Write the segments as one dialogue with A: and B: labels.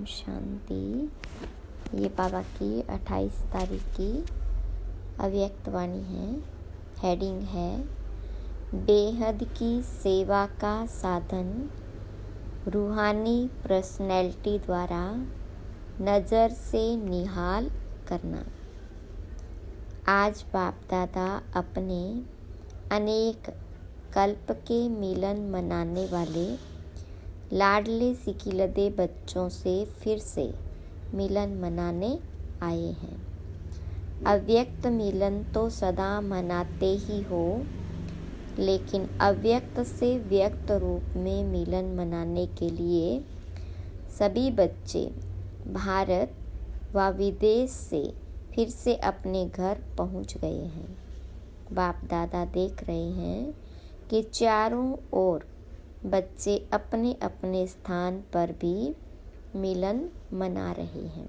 A: शांति। ये बाबा की 28 तारीख की अव्यक्त वाणी है। हेडिंग है बेहद की सेवा का साधन रूहानी पर्सनैलिटी द्वारा नज़र से निहाल करना। आज बाप दादा अपने अनेक कल्प के मिलन मनाने वाले लाडले सिकिलदे बच्चों से फिर से मिलन मनाने आए हैं। अव्यक्त मिलन तो सदा मनाते ही हो, लेकिन अव्यक्त से व्यक्त रूप में मिलन मनाने के लिए सभी बच्चे भारत व विदेश से फिर से अपने घर पहुंच गए हैं। बाप दादा देख रहे हैं कि चारों ओर बच्चे अपने अपने स्थान पर भी मिलन मना रहे हैं।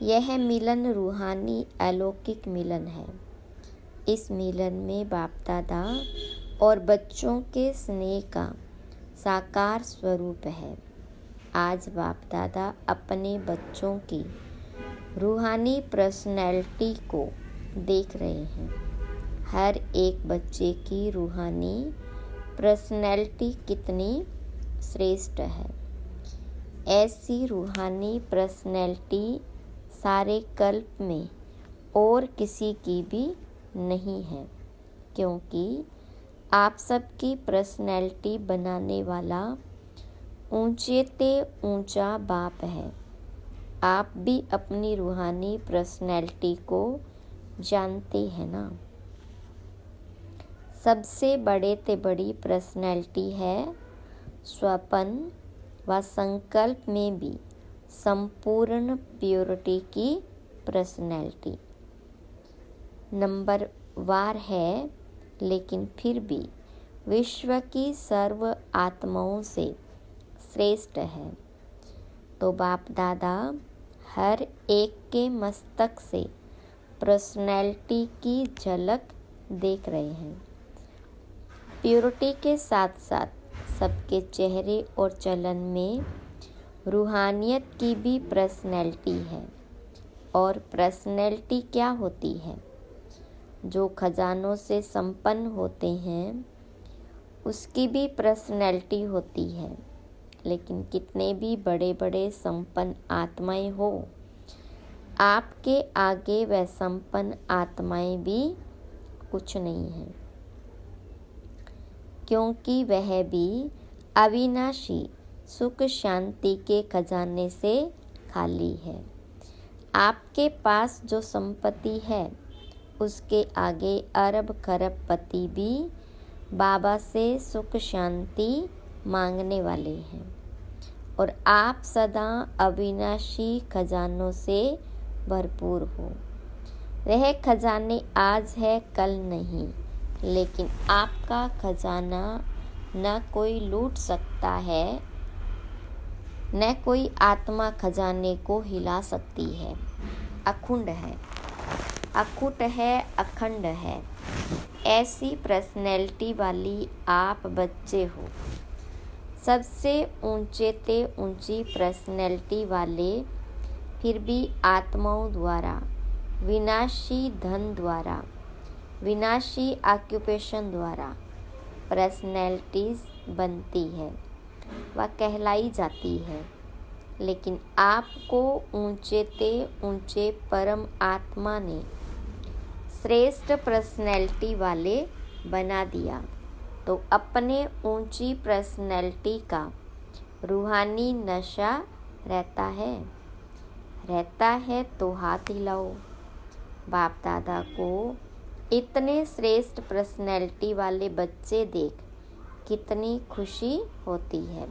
A: यह मिलन रूहानी अलौकिक मिलन है। इस मिलन में बाप दादा और बच्चों के स्नेह का साकार स्वरूप है। आज बाप दादा अपने बच्चों की रूहानी पर्सनैलिटी को देख रहे हैं। हर एक बच्चे की रूहानी पर्सनैलिटी कितनी श्रेष्ठ है। ऐसी रूहानी पर्सनैलिटी सारे कल्प में और किसी की भी नहीं है, क्योंकि आप सबकी पर्सनैलिटी बनाने वाला ऊंचे ते ऊंचा बाप है। आप भी अपनी रूहानी पर्सनैलिटी को जानते हैं ना। सबसे बड़े ते बड़ी पर्सनैलिटी है स्वपन व संकल्प में भी संपूर्ण प्योरिटी की पर्सनैलिटी। नंबर वार है, लेकिन फिर भी विश्व की सर्व आत्माओं से श्रेष्ठ है। तो बाप दादा हर एक के मस्तक से पर्सनैलिटी की झलक देख रहे हैं। प्योरिटी के साथ साथ सबके चेहरे और चलन में रूहानियत की भी पर्सनैलिटी है। और पर्सनैलिटी क्या होती है? जो खजानों से संपन्न होते हैं उसकी भी पर्सनैलिटी होती है। लेकिन कितने भी बड़े बड़े संपन्न आत्माएं हो, आपके आगे वह संपन्न आत्माएं भी कुछ नहीं हैं, क्योंकि वह भी अविनाशी सुख शांति के खजाने से खाली है। आपके पास जो संपत्ति है उसके आगे अरब खरब पति भी बाबा से सुख शांति मांगने वाले हैं। और आप सदा अविनाशी खजानों से भरपूर हो। वह खजाने आज है कल नहीं, लेकिन आपका खजाना न कोई लूट सकता है, न कोई आत्मा खजाने को हिला सकती है। अखंड है, अखुट है, अखंड है। ऐसी पर्सनैलिटी वाली आप बच्चे हो। सबसे ऊंचे ते ऊंची पर्सनैलिटी वाले फिर भी आत्माओं द्वारा, विनाशी धन द्वारा, विनाशी ऑक्यूपेशन द्वारा पर्सनैलिटीज बनती है व कहलाई जाती है। लेकिन आपको ऊंचे ते ऊंचे परम आत्मा ने श्रेष्ठ पर्सनैलिटी वाले बना दिया। तो अपने ऊंची पर्सनैलिटी का रूहानी नशा रहता है तो हाथ हिलाओ। बाप दादा को इतने श्रेष्ठ पर्सनैलिटी वाले बच्चे देख कितनी खुशी होती है।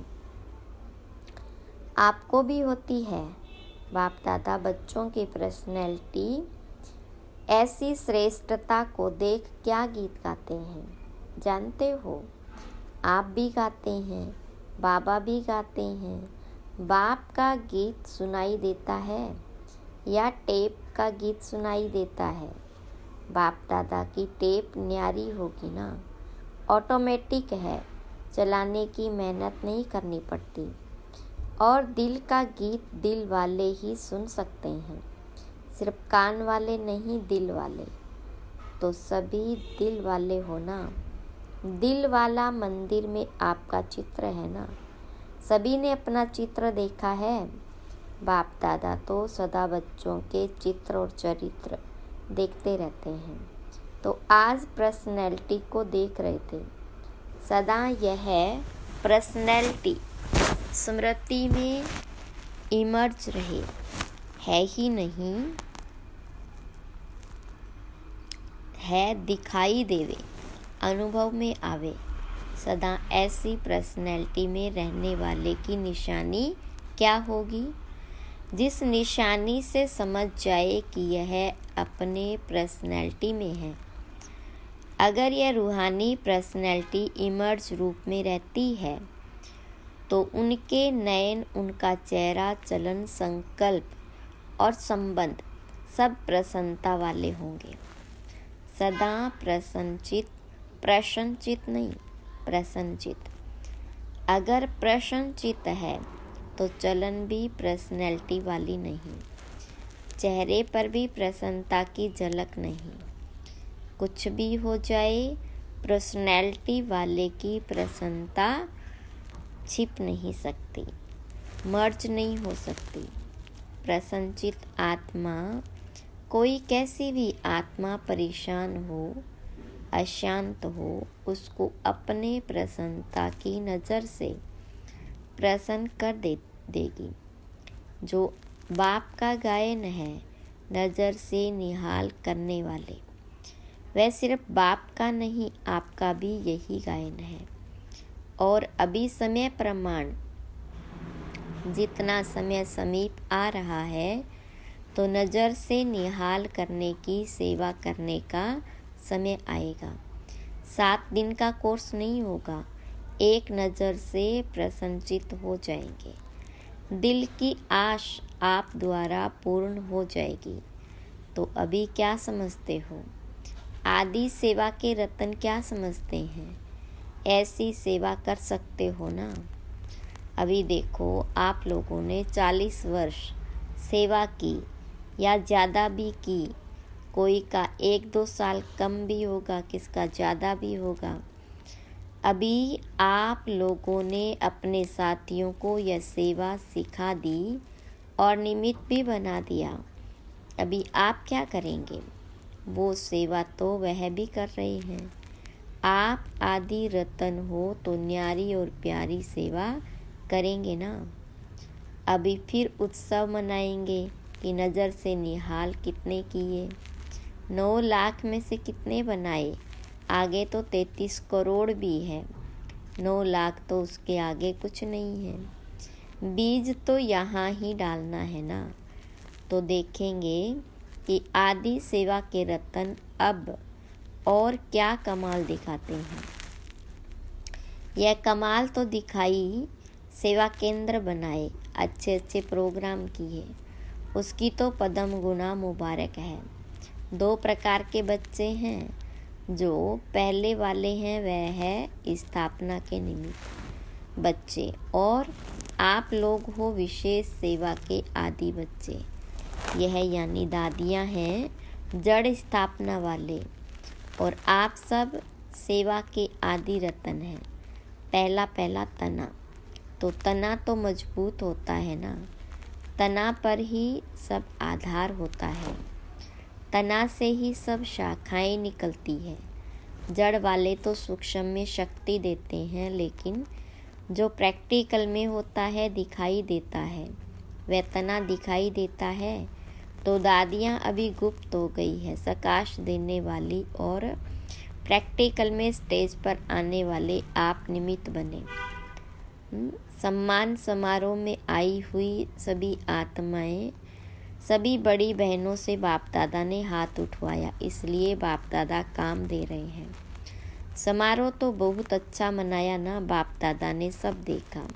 A: आपको भी होती है। बाप दादा बच्चों की पर्सनैलिटी ऐसी श्रेष्ठता को देख क्या गीत गाते हैं जानते हो? आप भी गाते हैं, बाबा भी गाते हैं। बाप का गीत सुनाई देता है या टेप का गीत सुनाई देता है? बाप दादा की टेप न्यारी होगी ना, ऑटोमेटिक है, चलाने की मेहनत नहीं करनी पड़ती। और दिल का गीत दिल वाले ही सुन सकते हैं, सिर्फ कान वाले नहीं, दिल वाले। तो सभी दिल वाले हो ना। दिल वाला मंदिर में आपका चित्र है ना। सभी ने अपना चित्र देखा है। बाप दादा तो सदा बच्चों के चित्र और चरित्र देखते रहते हैं। तो आज पर्सनैलिटी को देख रहे थे। सदा यह पर्सनैलिटी स्मृति में इमर्ज रहे, है ही नहीं है, दिखाई देवे, अनुभव में आवे। सदा ऐसी पर्सनैलिटी में रहने वाले की निशानी क्या होगी? जिस निशानी से समझ जाए कि यह अपने पर्सनैलिटी में है। अगर यह रूहानी पर्सनैलिटी इमर्ज रूप में रहती है तो उनके नयन, उनका चेहरा, चलन, संकल्प और संबंध सब प्रसन्नता वाले होंगे। सदा प्रसन्नचित, प्रसन्नचित नहीं, प्रसन्नचित। अगर प्रसन्नचित है तो चलन भी पर्सनैलिटी वाली नहीं, चेहरे पर भी प्रसन्नता की झलक नहीं। कुछ भी हो जाए, पर्सनैलिटी वाले की प्रसन्नता छिप नहीं सकती, मर्ज नहीं हो सकती। प्रसन्नचित आत्मा, कोई कैसी भी आत्मा परेशान हो, अशांत हो, उसको अपने प्रसन्नता की नज़र से प्रसन्न कर देगी। जो बाप का गायन है, नज़र से निहाल करने वाले, वह सिर्फ बाप का नहीं, आपका भी यही गायन है। और अभी समय प्रमाण, जितना समय समीप आ रहा है तो नज़र से निहाल करने की सेवा करने का समय आएगा। 7 दिन का कोर्स नहीं होगा, एक नज़र से प्रसन्नचित हो जाएंगे। दिल की आश आप द्वारा पूर्ण हो जाएगी। तो अभी क्या समझते हो? आदि सेवा के रतन क्या समझते हैं? ऐसी सेवा कर सकते हो ना। अभी देखो, आप लोगों ने 40 वर्ष सेवा की या ज़्यादा भी की। कोई का 1-2 साल कम भी होगा, किसका ज़्यादा भी होगा। अभी आप लोगों ने अपने साथियों को यह सेवा सिखा दी और निमित्त भी बना दिया। अभी आप क्या करेंगे? वो सेवा तो वह भी कर रहे हैं। आप आदि रतन हो तो न्यारी और प्यारी सेवा करेंगे ना। अभी फिर उत्सव मनाएंगे कि नज़र से निहाल कितने किए, 9 लाख में से कितने बनाए। आगे तो 33 करोड़ भी है, 9 लाख तो उसके आगे कुछ नहीं है। बीज तो यहाँ ही डालना है ना। तो देखेंगे कि आदि सेवा के रतन अब और क्या कमाल दिखाते हैं। यह कमाल तो दिखाई, सेवा केंद्र बनाए, अच्छे अच्छे प्रोग्राम किए, उसकी तो पदम गुना मुबारक है। 2 प्रकार के बच्चे हैं। जो पहले वाले हैं वह है स्थापना के निमित्त बच्चे, और आप लोग हो विशेष सेवा के आदि बच्चे। यह यानी दादियाँ हैं जड़ स्थापना वाले, और आप सब सेवा के आदि रतन हैं। पहला तना, तो तना तो मजबूत होता है ना। तना पर ही सब आधार होता है, तना से ही सब शाखाएं निकलती है। जड़ वाले तो सूक्ष्म में शक्ति देते हैं, लेकिन जो प्रैक्टिकल में होता है, दिखाई देता है, वह तना दिखाई देता है। तो दादियाँ अभी गुप्त हो गई है, सकाश देने वाली, और प्रैक्टिकल में स्टेज पर आने वाले आप निमित्त बने। सम्मान समारोह में आई हुई सभी आत्माएं, सभी बड़ी बहनों से बाप दादा ने हाथ उठवाया, इसलिए बाप दादा काम दे रहे हैं। समारोह तो बहुत अच्छा मनाया ना, बाप दादा ने सब देखा,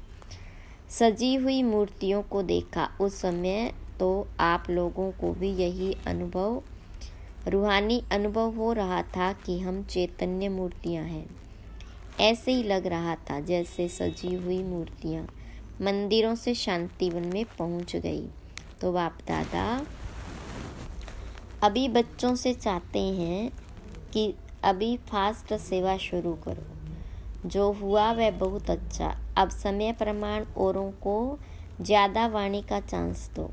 A: सजी हुई मूर्तियों को देखा। उस समय तो आप लोगों को भी यही अनुभव, रूहानी अनुभव हो रहा था कि हम चैतन्य मूर्तियां हैं। ऐसे ही लग रहा था जैसे सजी हुई मूर्तियां मंदिरों से शांतिवन में पहुंच गई। तो बाप दादा अभी बच्चों से चाहते हैं कि अभी फास्ट सेवा शुरू करो। जो हुआ वह बहुत अच्छा। अब समय प्रमाण औरों को ज़्यादा वाणी का चांस दो।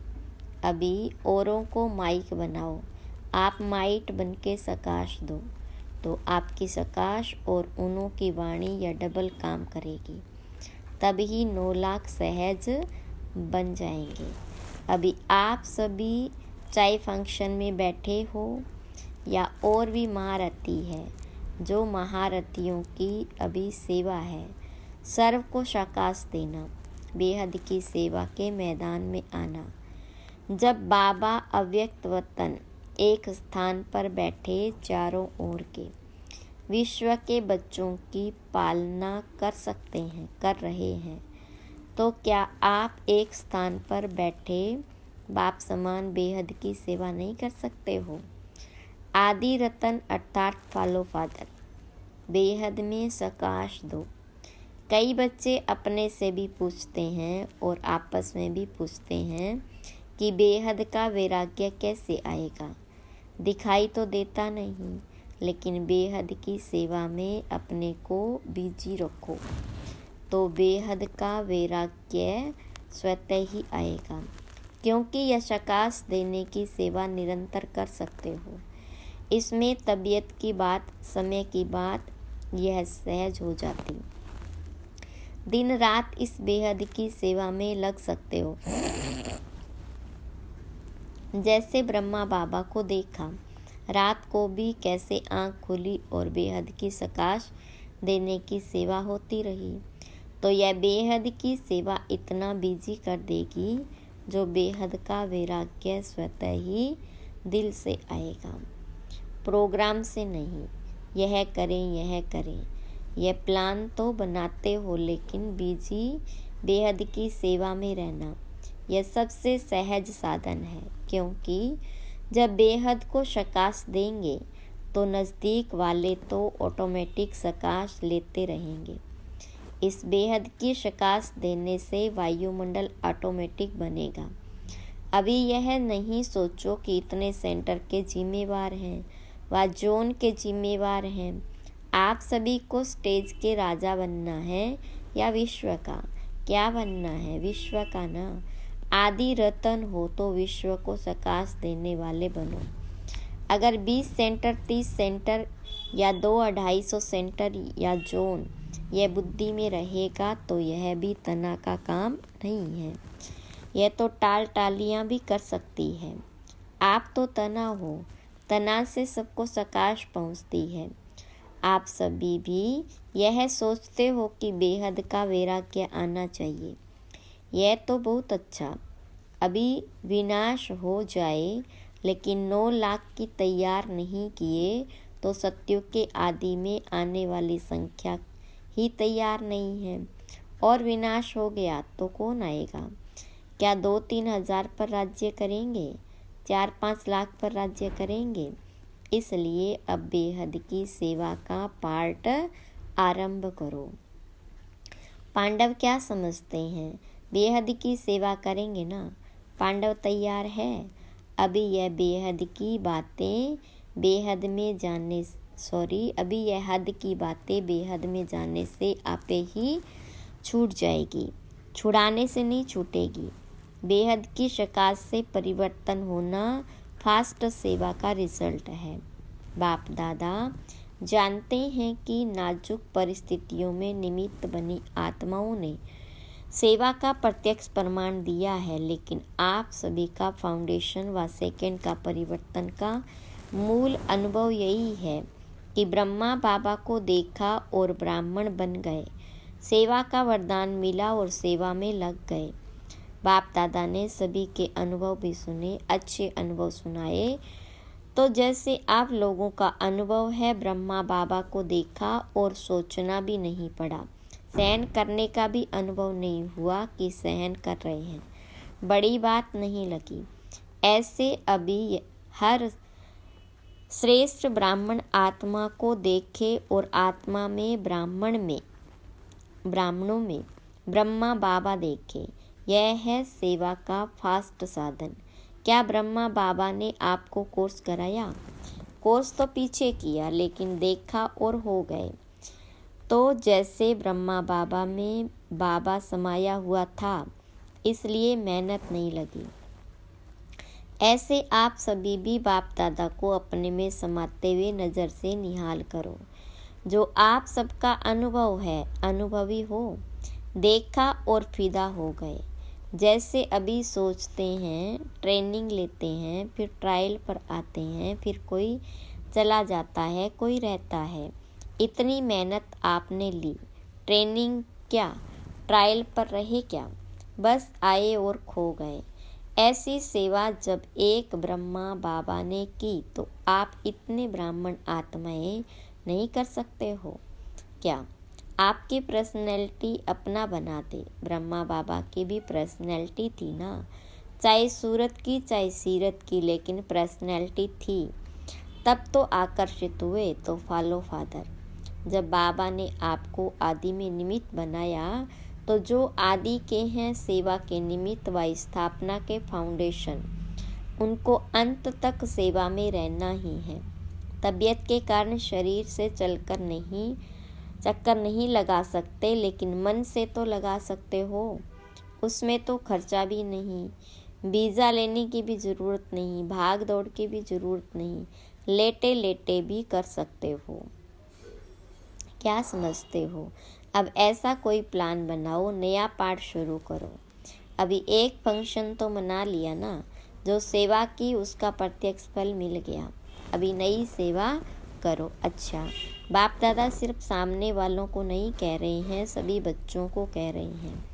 A: अभी औरों को माइक बनाओ। आप माइट बन के सकाश दो तो आपकी सकाश और उनों की वाणी या डबल काम करेगी। तभी 9 लाख सहज बन जाएंगे। अभी आप सभी चाहे फंक्शन में बैठे हो या और भी महारथी है, जो महारथियों की अभी सेवा है, सर्व को शाकाश देना, बेहद की सेवा के मैदान में आना। जब बाबा अव्यक्त वतन एक स्थान पर बैठे चारों ओर के विश्व के बच्चों की पालना कर सकते हैं, कर रहे हैं, तो क्या आप एक स्थान पर बैठे बाप समान बेहद की सेवा नहीं कर सकते हो? आदि रतन अर्थात फॉलो फादर, बेहद में सकाश दो। कई बच्चे अपने से भी पूछते हैं और आपस में भी पूछते हैं कि बेहद का वैराग्य कैसे आएगा। दिखाई तो देता नहीं, लेकिन बेहद की सेवा में अपने को बिजी रखो तो बेहद का वैराग्य स्वतः ही आएगा, क्योंकि यह सकाश देने की सेवा निरंतर कर सकते हो। इसमें तबीयत की बात, समय की बात, यह सहज हो जाती। दिन रात इस बेहद की सेवा में लग सकते हो। जैसे ब्रह्मा बाबा को देखा, रात को भी कैसे आँख खुली और बेहद की सकाश देने की सेवा होती रही। तो यह बेहद की सेवा इतना बिजी कर देगी जो बेहद का वैराग्य स्वतः ही दिल से आएगा, प्रोग्राम से नहीं। यह करें, यह प्लान तो बनाते हो, लेकिन बिजी बेहद की सेवा में रहना यह सबसे सहज साधन है। क्योंकि जब बेहद को सकाश देंगे तो नज़दीक वाले तो ऑटोमेटिक सकाश लेते रहेंगे। इस बेहद की सकाश देने से वायुमंडल ऑटोमेटिक बनेगा। अभी यह नहीं सोचो कि इतने सेंटर के जिम्मेवार हैं व जोन के जिम्मेवार हैं। आप सभी को स्टेज के राजा बनना है या विश्व का? क्या बनना है? विश्व का ना। आदि रतन हो तो विश्व को सकाश देने वाले बनो। अगर 20 सेंटर, 30 सेंटर या 200-250 सेंटर या जोन यह बुद्धि में रहेगा तो यह भी तना का काम नहीं है। यह तो टालियाँ भी कर सकती है। आप तो तना हो, तना से सबको सकाश पहुँचती है। आप सभी भी यह सोचते हो कि बेहद का वैराग्य आना चाहिए। यह तो बहुत अच्छा। अभी विनाश हो जाए, लेकिन 9 लाख की तैयार नहीं किए तो सत्युग के आदि में आने वाली संख्या ही तैयार नहीं है। और विनाश हो गया तो कौन आएगा? क्या 2-3 हज़ार पर राज्य करेंगे? 4-5 लाख पर राज्य करेंगे? इसलिए अब बेहद की सेवा का पार्ट आरंभ करो। पांडव क्या समझते हैं? बेहद की सेवा करेंगे ना। पांडव तैयार है। अभी यह बेहद की बातें बेहद में जाने अभी यह हद की बातें बेहद में जाने से आपे ही छूट जाएगी, छुड़ाने से नहीं छूटेगी। बेहद की सकाश से परिवर्तन होना फास्ट सेवा का रिजल्ट है। बाप दादा जानते हैं कि नाजुक परिस्थितियों में निमित्त बनी आत्माओं ने सेवा का प्रत्यक्ष प्रमाण दिया है, लेकिन आप सभी का फाउंडेशन व सेकंड का परिवर्तन का मूल अनुभव यही है कि ब्रह्मा बाबा को देखा और ब्राह्मण बन गए, सेवा का वरदान मिला और सेवा में लग गए। बाप दादा ने सभी के अनुभव भी सुने, अच्छे अनुभव सुनाए। तो जैसे आप लोगों का अनुभव है, ब्रह्मा बाबा को देखा और सोचना भी नहीं पड़ा, सहन करने का भी अनुभव नहीं हुआ कि सहन कर रहे हैं, बड़ी बात नहीं लगी। ऐसे अभी हर श्रेष्ठ ब्राह्मण आत्मा को देखे और आत्मा में ब्राह्मणों में ब्रह्मा बाबा देखे, यह है सेवा का फास्ट साधन। क्या ब्रह्मा बाबा ने आपको कोर्स कराया? कोर्स तो पीछे किया, लेकिन देखा और हो गए। तो जैसे ब्रह्मा बाबा में बाबा समाया हुआ था, इसलिए मेहनत नहीं लगी। ऐसे आप सभी भी बाप दादा को अपने में समाते हुए नज़र से निहाल करो। जो आप सबका अनुभव है, अनुभवी हो। देखा और फिदा हो गए। जैसे अभी सोचते हैं, ट्रेनिंग लेते हैं, फिर ट्रायल पर आते हैं, फिर कोई चला जाता है, कोई रहता है। इतनी मेहनत आपने ली, ट्रेनिंग क्या, ट्रायल पर रहे क्या? बस आए और खो गए। ऐसी सेवा जब एक ब्रह्मा बाबा ने की, तो आप इतने ब्राह्मण आत्माएं नहीं कर सकते हो क्या? आपकी पर्सनैलिटी अपना बना दे। ब्रह्मा बाबा की भी पर्सनैलिटी थी ना, चाहे सूरत की चाहे सीरत की, लेकिन पर्सनैलिटी थी। तब तो आकर्षित हुए। तो फॉलो फादर। जब बाबा ने आपको आदि में निमित्त बनाया, तो जो आदि के हैं, सेवा के निमित्त व स्थापना के फाउंडेशन, उनको अंत तक सेवा में रहना ही है। तबीयत के कारण शरीर से चक्कर नहीं लगा सकते, लेकिन मन से तो लगा सकते हो। उसमें तो खर्चा भी नहीं, वीज़ा लेने की भी ज़रूरत नहीं, भाग दौड़ की भी ज़रूरत नहीं, लेटे लेटे भी कर सकते हो। क्या समझते हो? अब ऐसा कोई प्लान बनाओ, नया पाठ शुरू करो। अभी एक फंक्शन तो मना लिया ना, जो सेवा की उसका प्रत्यक्ष फल मिल गया। अभी नई सेवा करो। अच्छा, बाप दादा सिर्फ सामने वालों को नहीं कह रहे हैं, सभी बच्चों को कह रहे हैं।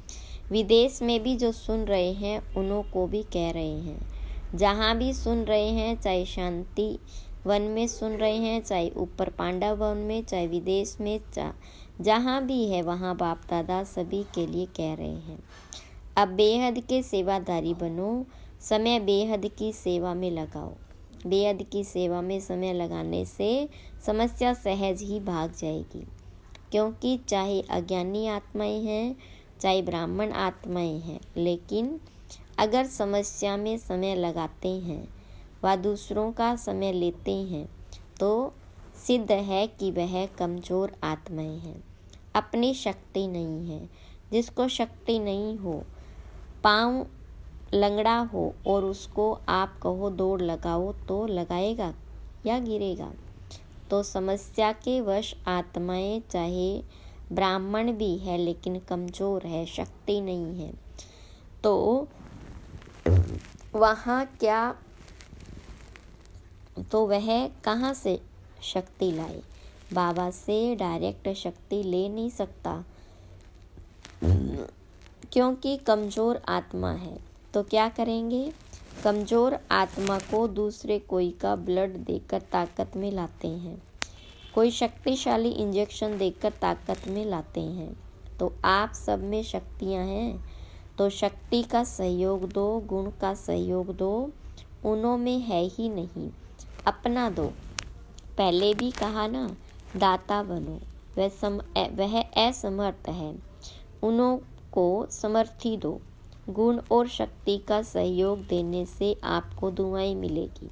A: विदेश में भी जो सुन रहे हैं, उन्हों को भी कह रहे हैं। जहाँ भी सुन रहे हैं, चाहे शांति वन में सुन रहे हैं, चाहे ऊपर पांडव वन में, चाहे विदेश में, जहाँ भी है, वहाँ बाप दादा सभी के लिए कह रहे हैं। अब बेहद के सेवादारी बनो, समय बेहद की सेवा में लगाओ। बेहद की सेवा में समय लगाने से समस्या सहज ही भाग जाएगी, क्योंकि चाहे अज्ञानी आत्माएं हैं, चाहे ब्राह्मण आत्माएं हैं, लेकिन अगर समस्या में समय लगाते हैं व दूसरों का समय लेते हैं, तो सिद्ध है कि वह कमज़ोर आत्माएं हैं, अपनी शक्ति नहीं है। जिसको शक्ति नहीं हो, पाँव लंगड़ा हो, और उसको आप कहो दौड़ लगाओ, तो लगाएगा या गिरेगा? तो समस्या के वश आत्माएं, चाहे ब्राह्मण भी है, लेकिन कमज़ोर है, शक्ति नहीं है, तो वह कहाँ से शक्ति लाए? बाबा से डायरेक्ट शक्ति ले नहीं सकता, क्योंकि कमज़ोर आत्मा है। तो क्या करेंगे? कमज़ोर आत्मा को दूसरे कोई का ब्लड देकर ताकत में लाते हैं, कोई शक्तिशाली इंजेक्शन देकर ताकत में लाते हैं। तो आप सब में शक्तियाँ हैं, तो शक्ति का सहयोग दो, गुण का सहयोग दो। उनों में है ही नहीं, अपना दो। पहले भी कहा ना, दाता बनो। वह असमर्थ है, उन्हों को समर्थी दो। गुण और शक्ति का सहयोग देने से आपको दुआएं मिलेगी,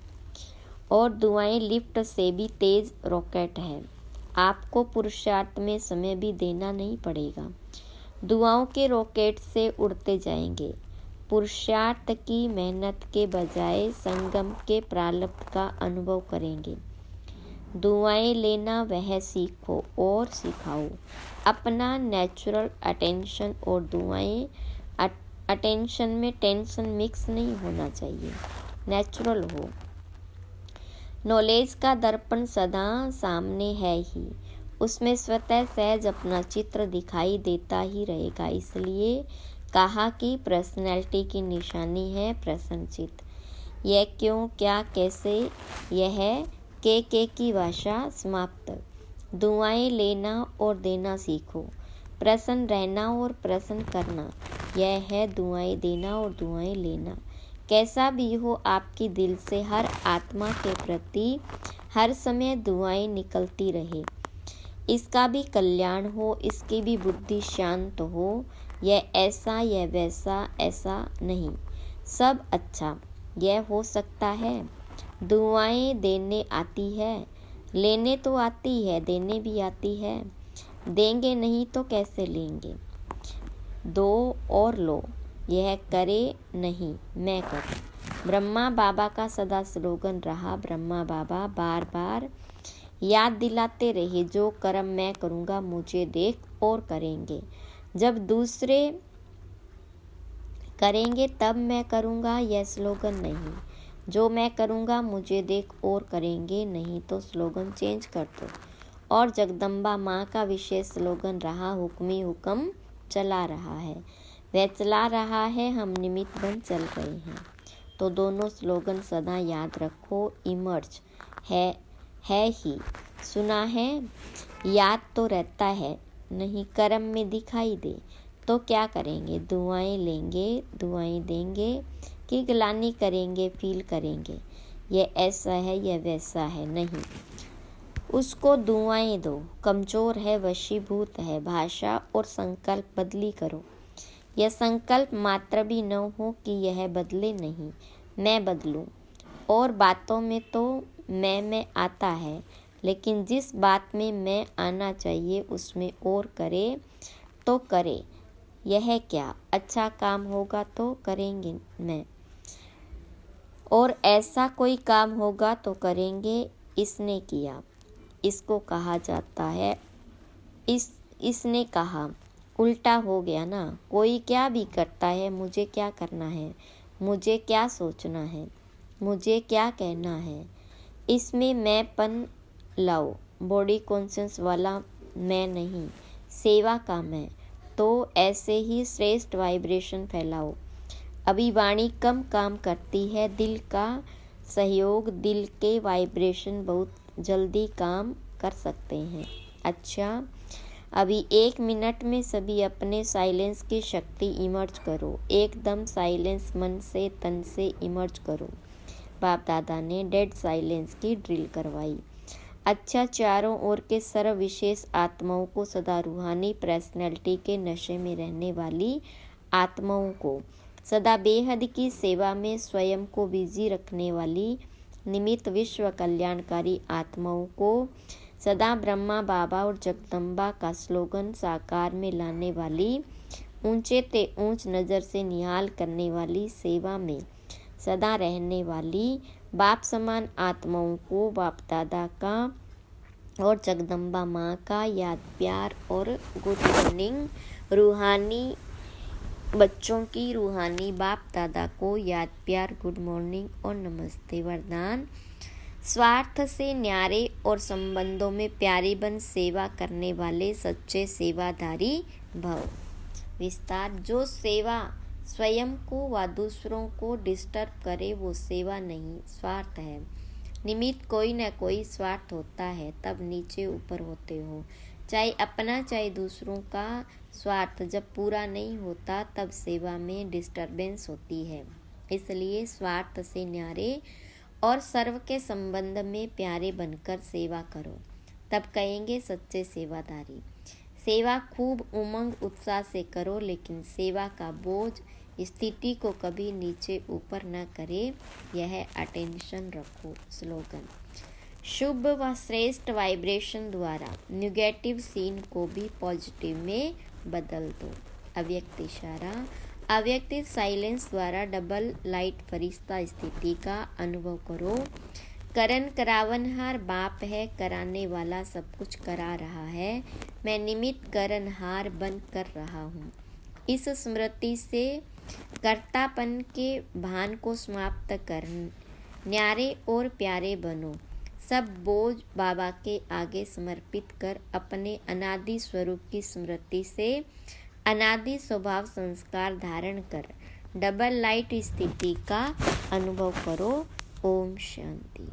A: और दुआएं लिफ्ट से भी तेज रॉकेट है। आपको पुरुषार्थ में समय भी देना नहीं पड़ेगा, दुआओं के रॉकेट से उड़ते जाएंगे। पुरुषार्थ की मेहनत के बजाय संगम के प्रारब्ध का अनुभव करेंगे। दुआएं लेना वह सीखो और सिखाओ। अपना नेचुरल अटेंशन और दुआएं अटेंशन में टेंशन मिक्स नहीं होना चाहिए, नेचुरल हो। नॉलेज का दर्पण सदा सामने है ही, उसमें स्वतः सहज अपना चित्र दिखाई देता ही रहेगा। इसलिए कहा कि पर्सनैलिटी की निशानी है प्रसन्नचित्त। यह क्यों, क्या, कैसे, यह के की भाषा समाप्त। दुआएं लेना और देना सीखो। प्रसन्न रहना और प्रसन्न करना, यह है दुआएं देना और दुआएं लेना। कैसा भी हो, आपकी दिल से हर आत्मा के प्रति हर समय दुआएं निकलती रहे। इसका भी कल्याण हो, इसकी भी बुद्धि शांत हो, यह ऐसा, यह वैसा, ऐसा नहीं, सब अच्छा। यह हो सकता है। दुआएं देने आती है, लेने तो आती है, देने भी आती है। देंगे नहीं तो कैसे लेंगे। दो और लो, यह करे नहीं, मैं करूं। ब्रह्मा बाबा का सदा स्लोगन रहा। ब्रह्मा बाबा बार बार याद दिलाते रहे, जो कर्म मैं करूँगा मुझे देख और करेंगे। जब दूसरे करेंगे तब मैं करूँगा, यह स्लोगन नहीं। जो मैं करूँगा मुझे देख और करेंगे, नहीं तो स्लोगन चेंज कर दो। और जगदम्बा माँ का विशेष स्लोगन रहा, हुक्मी हुक्म चला रहा है। वह चला रहा है, हम निमित्त बन चल रहे हैं। तो दोनों स्लोगन सदा याद रखो। इमर्ज है ही, सुना है, याद तो रहता है, नहीं कर्म में दिखाई दे तो क्या करेंगे। दुआएं लेंगे, दुआएं देंगे कि गिलानी करेंगे, फील करेंगे। यह ऐसा है, यह वैसा है, नहीं, उसको दुआएं दो। कमज़ोर है, वशीभूत है, भाषा और संकल्प बदली करो। यह संकल्प मात्र भी न हो कि यह बदले नहीं, मैं बदलूं। और बातों में तो मैं आता है, लेकिन जिस बात में मैं आना चाहिए उसमें और करे तो करे। यह क्या अच्छा काम होगा तो करेंगे मैं, और ऐसा कोई काम होगा तो करेंगे। इसने किया, इसको कहा जाता है इसने कहा। उल्टा हो गया ना। कोई क्या भी करता है, मुझे क्या करना है, मुझे क्या सोचना है, मुझे क्या कहना है। इसमें मैंपन लाओ, बॉडी कॉन्शियस वाला मैं नहीं, सेवा का मैं। तो ऐसे ही श्रेष्ठ वाइब्रेशन फैलाओ। अभी वाणी कम काम करती है, दिल का सहयोग, दिल के वाइब्रेशन बहुत जल्दी काम कर सकते हैं। अच्छा, अभी 1 मिनट में सभी अपने साइलेंस की शक्ति इमर्ज करो। एकदम साइलेंस, मन से तन से इमर्ज करो। बाप दादा ने डेड साइलेंस की ड्रिल करवाई। अच्छा, चारों ओर के सर्व विशेष आत्माओं को, सदा रूहानी पर्सनैलिटी के नशे में रहने वाली आत्माओं को, सदा बेहद की सेवा में स्वयं को बिजी रखने वाली निमित्त विश्व कल्याणकारी आत्माओं को, सदा ब्रह्मा बाबा और जगदम्बा का स्लोगन साकार में लाने वाली, ऊंचे ते ऊंच नज़र से निहाल करने वाली, सेवा में सदा रहने वाली बाप समान आत्माओं को बाप दादा का और जगदम्बा माँ का याद प्यार और गुड मॉर्निंग। रूहानी बच्चों की रूहानी बाप दादा को याद प्यार, गुड मॉर्निंग और नमस्ते। वरदान, स्वार्थ से न्यारे और संबंधों में प्यारे बन सेवा करने वाले सच्चे सेवाधारी भव। विस्तार, जो सेवा स्वयं को व दूसरों को डिस्टर्ब करे वो सेवा नहीं, स्वार्थ है। निमित्त कोई न कोई स्वार्थ होता है, तब नीचे ऊपर होते हो। चाहे अपना चाहे दूसरों का स्वार्थ जब पूरा नहीं होता तब सेवा में डिस्टर्बेंस होती है। इसलिए स्वार्थ से न्यारे और सर्व के संबंध में प्यारे बनकर सेवा करो, तब कहेंगे सच्चे सेवादारी। सेवा खूब उमंग उत्साह से करो, लेकिन सेवा का बोझ स्थिति को कभी नीचे ऊपर न करे, यह अटेंशन रखो। स्लोगन, शुभ व श्रेष्ठ वाइब्रेशन द्वारा नेगेटिव सीन को भी पॉजिटिव में बदल दो। अव्यक्त इशारा, अव्यक्त साइलेंस द्वारा डबल लाइट फरिश्ता स्थिति का अनुभव करो। करण करावनहार बाप है, कराने वाला सब कुछ करा रहा है। मैं निमित्त करणहार बन कर रहा हूँ। इस स्मृति से कर्तापन के भान को समाप्त कर न्यारे और प्यारे बनो। सब बोझ बाबा के आगे समर्पित कर अपने अनादि स्वरूप की स्मृति से अनादि स्वभाव संस्कार धारण कर डबल लाइट स्थिति का अनुभव करो। ओम शांति।